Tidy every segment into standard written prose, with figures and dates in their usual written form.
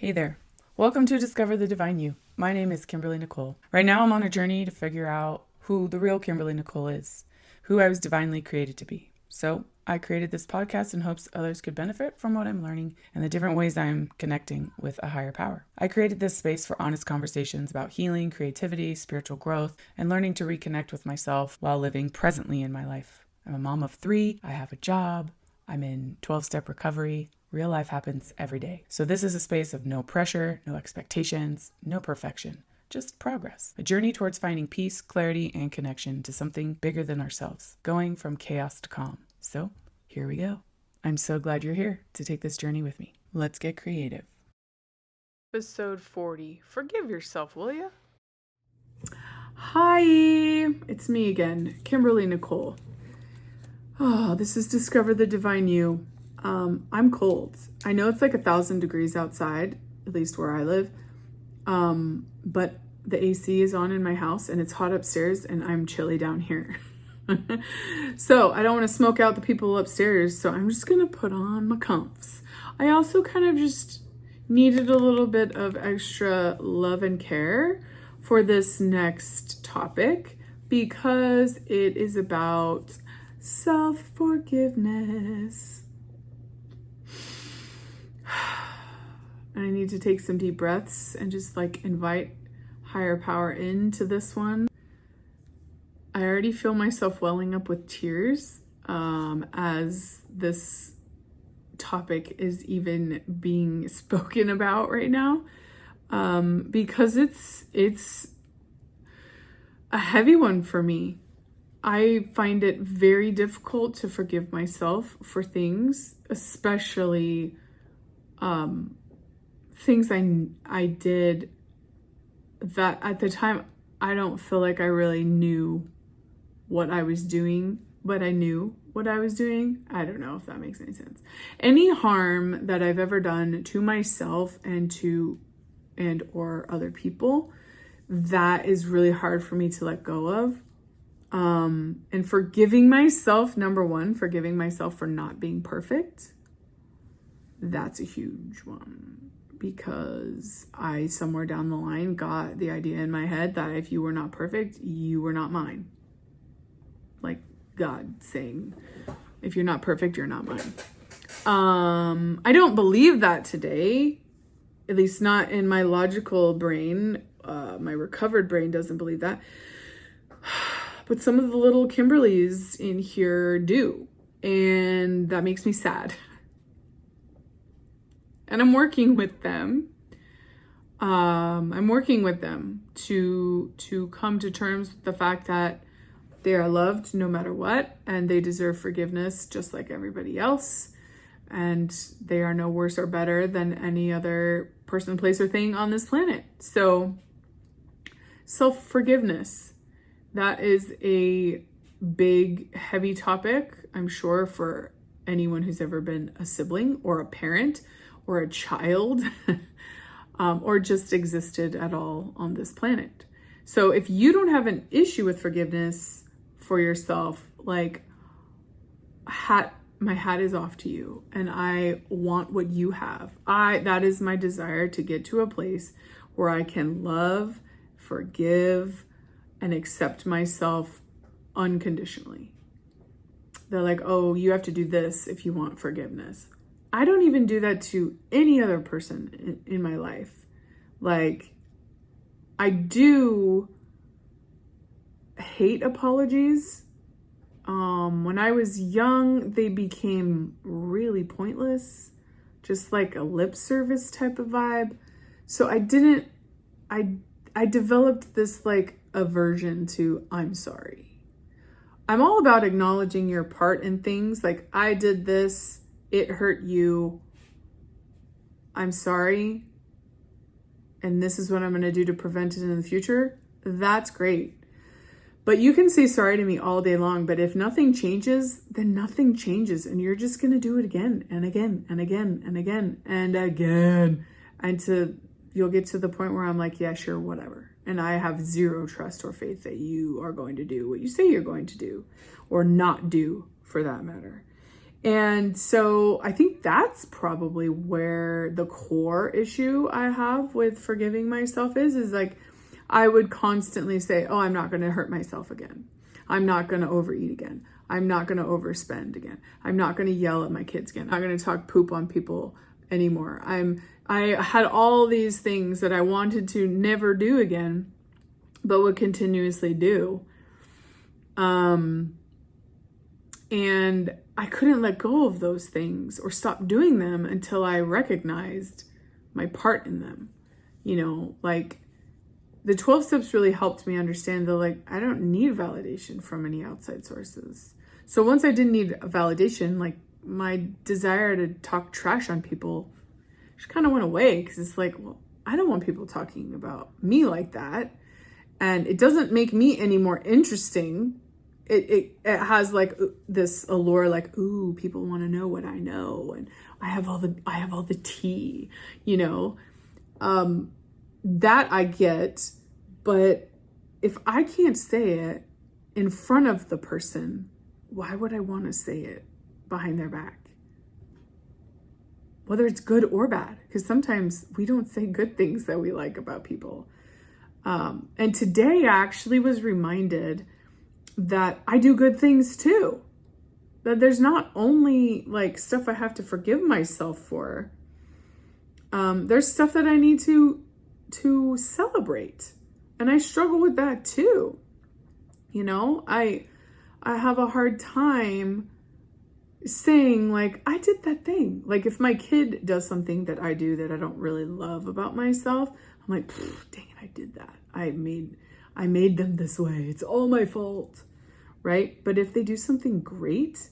Hey there. Welcome to Discover the Divine You. My name is Kimberly Nicole. Right now I'm on a journey to figure out who the real Kimberly Nicole is, who I was divinely created to be. So I created this podcast in hopes others could benefit from what I'm learning and the different ways I'm connecting with a higher power. I created this space for honest conversations about healing, creativity, spiritual growth, and learning to reconnect with myself while living presently in my life. I'm a mom of 3. I have a job. I'm in 12-step recovery. Real life happens every day. So this is a space of no pressure, no expectations, no perfection, just progress. A journey towards finding peace, clarity, and connection to something bigger than ourselves, going from chaos to calm. So here we go. I'm so glad you're here to take this journey with me. Let's get creative. Episode 40. Forgive yourself, will you? Hi, it's me again, Kimberly Nicole. Oh, this is Discover the Divine You. I'm cold. I know it's like 1,000 degrees outside, at least where I live. But the AC is on in my house and it's hot upstairs and I'm chilly down here. So I don't want to smoke out the people upstairs. So I'm just going to put on my comfs. I also kind of just needed a little bit of extra love and care for this next topic because it is about self-forgiveness. And I need to take some deep breaths and just like invite higher power into this one. I already feel myself welling up with tears as this topic is even being spoken about right now because it's a heavy one for me. I find it very difficult to forgive myself for things, especially things I did that at the time I don't feel like I really knew what I was doing, but I knew what I was doing. I don't know if that makes any sense. Any harm that I've ever done to myself and or other people, that is really hard for me to let go of. And forgiving myself, number one, forgiving myself for not being perfect. That's a huge one because I, somewhere down the line, got the idea in my head that if you were not perfect, you were not mine. Like God saying, if you're not perfect, you're not mine. I don't believe that today, at least not in my logical brain. My recovered brain doesn't believe that. But some of the little Kimberlys in here do. And that makes me sad. And I'm working with them. I'm working with them to come to terms with the fact that they are loved no matter what. And they deserve forgiveness just like everybody else. And they are no worse or better than any other person, place, or thing on this planet. So self-forgiveness. That is a big, heavy topic, I'm sure, for anyone who's ever been a sibling or a parent or a child or just existed at all on this planet. So if you don't have an issue with forgiveness for yourself, like my hat is off to you and I want what you have. That is my desire, to get to a place where I can love, forgive, and accept myself unconditionally. They're like, oh, you have to do this if you want forgiveness. I don't even do that to any other person in my life. Like, I do hate apologies. When I was young, they became really pointless, just like a lip service type of vibe. So I developed this like aversion to I'm sorry. I'm all about acknowledging your part in things. Like, I did this, it hurt you, I'm sorry, and this is what I'm going to do to prevent it in the future. That's great. But you can say sorry to me all day long, but if nothing changes, then nothing changes, and you're just going to do it again and again and again and again and again. You'll get to the point where I'm like, yeah, sure, whatever. And I have zero trust or faith that you are going to do what you say you're going to do, or not do for that matter. And so I think that's probably where the core issue I have with forgiving myself is like, I would constantly say, oh, I'm not going to hurt myself again. I'm not going to overeat again. I'm not going to overspend again. I'm not going to yell at my kids again. I'm not going to talk poop on people anymore. I had all these things that I wanted to never do again, but would continuously do. And I couldn't let go of those things or stop doing them until I recognized my part in them. You know, like the 12 steps really helped me understand that, like, I don't need validation from any outside sources. So once I didn't need a validation, like my desire to talk trash on people just kind of went away, because it's like, well, I don't want people talking about me like that. And it doesn't make me any more interesting. It has like this allure, like, ooh, people want to know what I know, and I have all the tea, you know. That I get, but if I can't say it in front of the person, why would I want to say it behind their back? Whether it's good or bad, because sometimes we don't say good things that we like about people. And today I actually was reminded that I do good things too. That there's not only like stuff I have to forgive myself for. There's stuff that I need to celebrate. And I struggle with that too. You know, I have a hard time saying like, I did that thing. Like if my kid does something that I do that I don't really love about myself, I'm like, dang it, I did that. I made them this way. It's all my fault. Right? But if they do something great,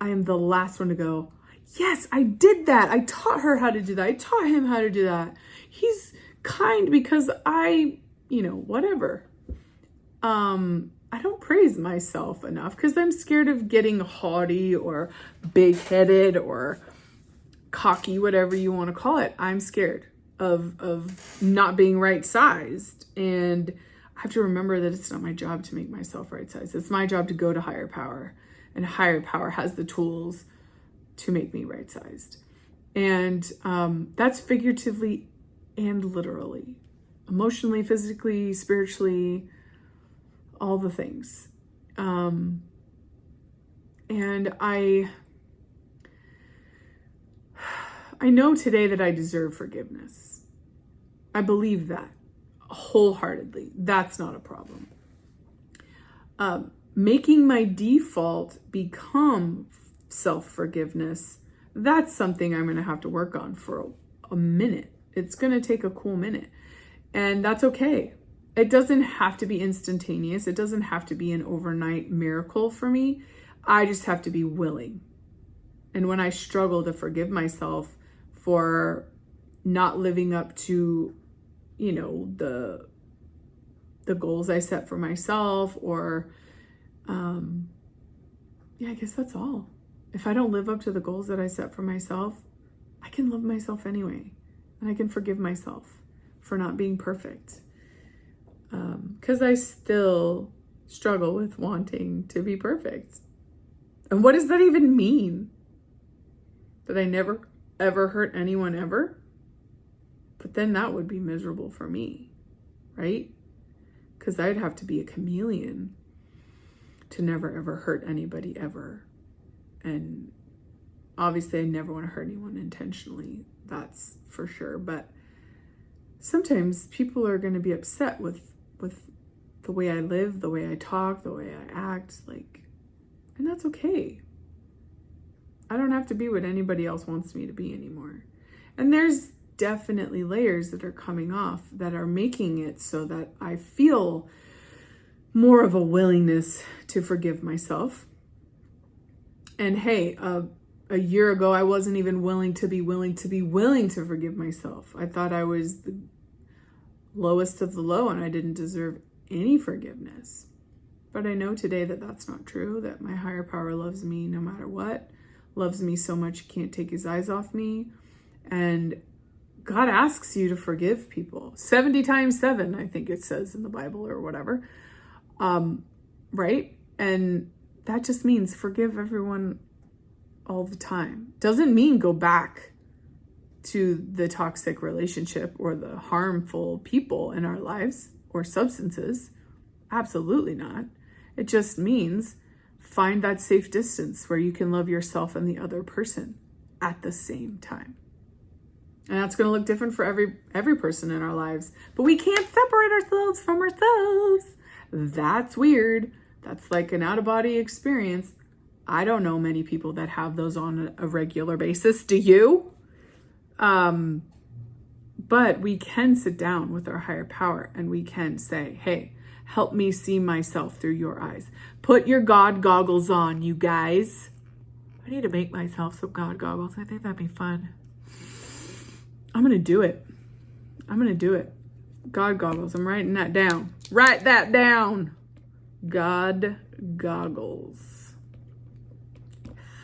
I am the last one to go, yes, I did that. I taught her how to do that. I taught him how to do that. He's kind because whatever. I don't praise myself enough because I'm scared of getting haughty or big-headed or cocky, whatever you want to call it. I'm scared of not being right-sized. And I have to remember that it's not my job to make myself right-sized. It's my job to go to higher power. And higher power has the tools to make me right-sized. And that's figuratively and literally. Emotionally, physically, spiritually, all the things. And I know today that I deserve forgiveness. I believe that wholeheartedly. That's not a problem. Making my default become self-forgiveness, that's something I'm going to have to work on for a minute. It's going to take a cool minute. And that's okay. It doesn't have to be instantaneous. It doesn't have to be an overnight miracle for me. I just have to be willing. And when I struggle to forgive myself for not living up to, the goals I set for myself, or, I guess that's all. If I don't live up to the goals that I set for myself, I can love myself anyway. And I can forgive myself for not being perfect. Because I still struggle with wanting to be perfect. And what does that even mean? That I never, ever hurt anyone ever? But then that would be miserable for me, right? Because I'd have to be a chameleon to never, ever hurt anybody ever. And obviously I never want to hurt anyone intentionally. That's for sure. But sometimes people are going to be upset with the way I live, the way I talk, the way I act, and that's okay. I don't have to be what anybody else wants me to be anymore. And there's definitely layers that are coming off that are making it so that I feel more of a willingness to forgive myself. And hey, a year ago, I wasn't even willing to forgive myself. I thought I was the lowest of the low and I didn't deserve any forgiveness. But I know today that that's not true, that my higher power loves me no matter what, loves me so much he can't take his eyes off me. And God asks you to forgive people 70 times 7, I think it says in the Bible or whatever. Right? And that just means forgive everyone all the time. Doesn't mean go back to the toxic relationship or the harmful people in our lives or substances. Absolutely not. It just means find that safe distance where you can love yourself and the other person at the same time. And that's going to look different for every person in our lives. But we can't separate ourselves from ourselves. That's weird. That's like an out-of-body experience. I don't know many people that have those on a regular basis. Do you? But we can sit down with our higher power and we can say, hey, help me see myself through your eyes. Put your God goggles on, you guys. I need to make myself some God goggles. I think that'd be fun. I'm going to do it. God goggles. I'm writing that down. Write that down. God goggles.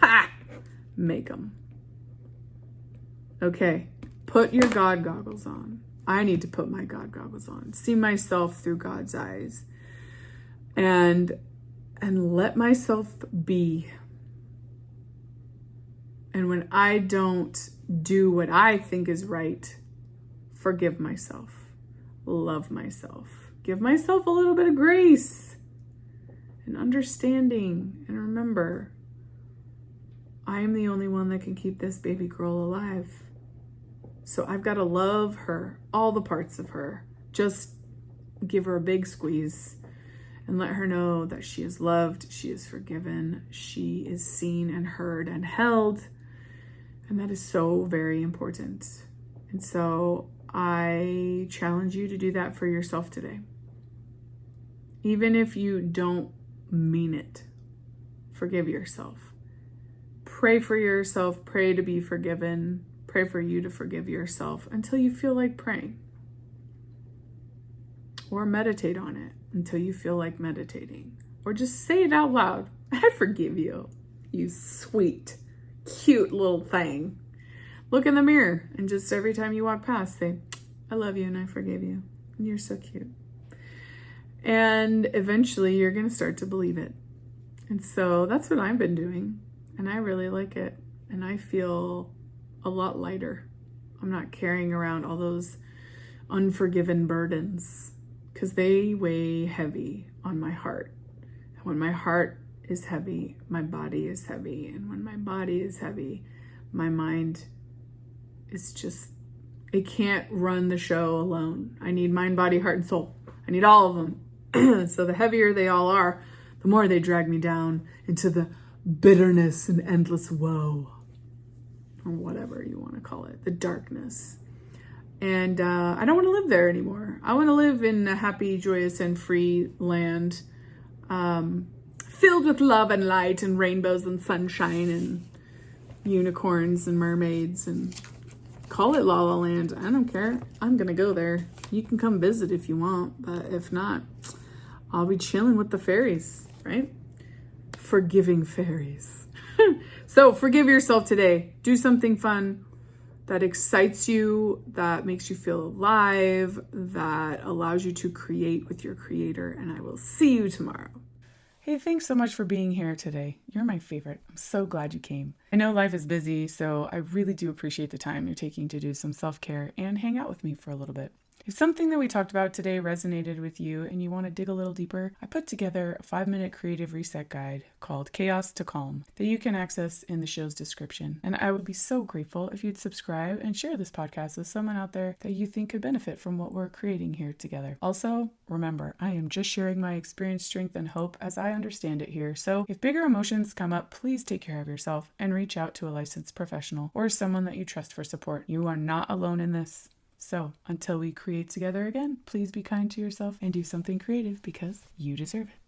Ha! Make them. Okay. Put your God goggles on. I need to put my God goggles on. See myself through God's eyes. And let myself be. And when I don't do what I think is right, forgive myself. Love myself. Give myself a little bit of grace and understanding. And remember, I am the only one that can keep this baby girl alive. So I've got to love her, all the parts of her. Just give her a big squeeze and let her know that she is loved, she is forgiven, she is seen and heard and held. And that is so very important. And so I challenge you to do that for yourself today. Even if you don't mean it, forgive yourself. Pray for yourself, pray to be forgiven. Pray for you to forgive yourself until you feel like praying. Or meditate on it until you feel like meditating. Or just say it out loud. I forgive you, you sweet, cute little thing. Look in the mirror and just every time you walk past, say, I love you and I forgive you. And you're so cute. And eventually you're going to start to believe it. And so that's what I've been doing. And I really like it. And I feel a lot lighter. I'm not carrying around all those unforgiven burdens because they weigh heavy on my heart. And when my heart is heavy, my body is heavy. And when my body is heavy, my mind is just, it can't run the show alone. I need mind, body, heart, and soul. I need all of them. So the heavier they all are, the more they drag me down into the bitterness and endless woe. Or whatever you want to call it, the darkness. And I don't want to live there anymore. I want to live in a happy, joyous, and free land filled with love and light and rainbows and sunshine and unicorns and mermaids and call it La La Land. I don't care. I'm going to go there. You can come visit if you want, but if not, I'll be chilling with the fairies, right? Forgiving fairies. So forgive yourself today. Do something fun that excites you, that makes you feel alive, that allows you to create with your creator. And I will see you tomorrow. Hey, thanks so much for being here today. You're my favorite. I'm so glad you came. I know life is busy, so I really do appreciate the time you're taking to do some self-care and hang out with me for a little bit. If something that we talked about today resonated with you and you want to dig a little deeper, I put together a 5-minute creative reset guide called Chaos to Calm that you can access in the show's description. And I would be so grateful if you'd subscribe and share this podcast with someone out there that you think could benefit from what we're creating here together. Also, remember, I am just sharing my experience, strength, and hope as I understand it here. So if bigger emotions come up, please take care of yourself and reach out to a licensed professional or someone that you trust for support. You are not alone in this. So, until we create together again, please be kind to yourself and do something creative because you deserve it.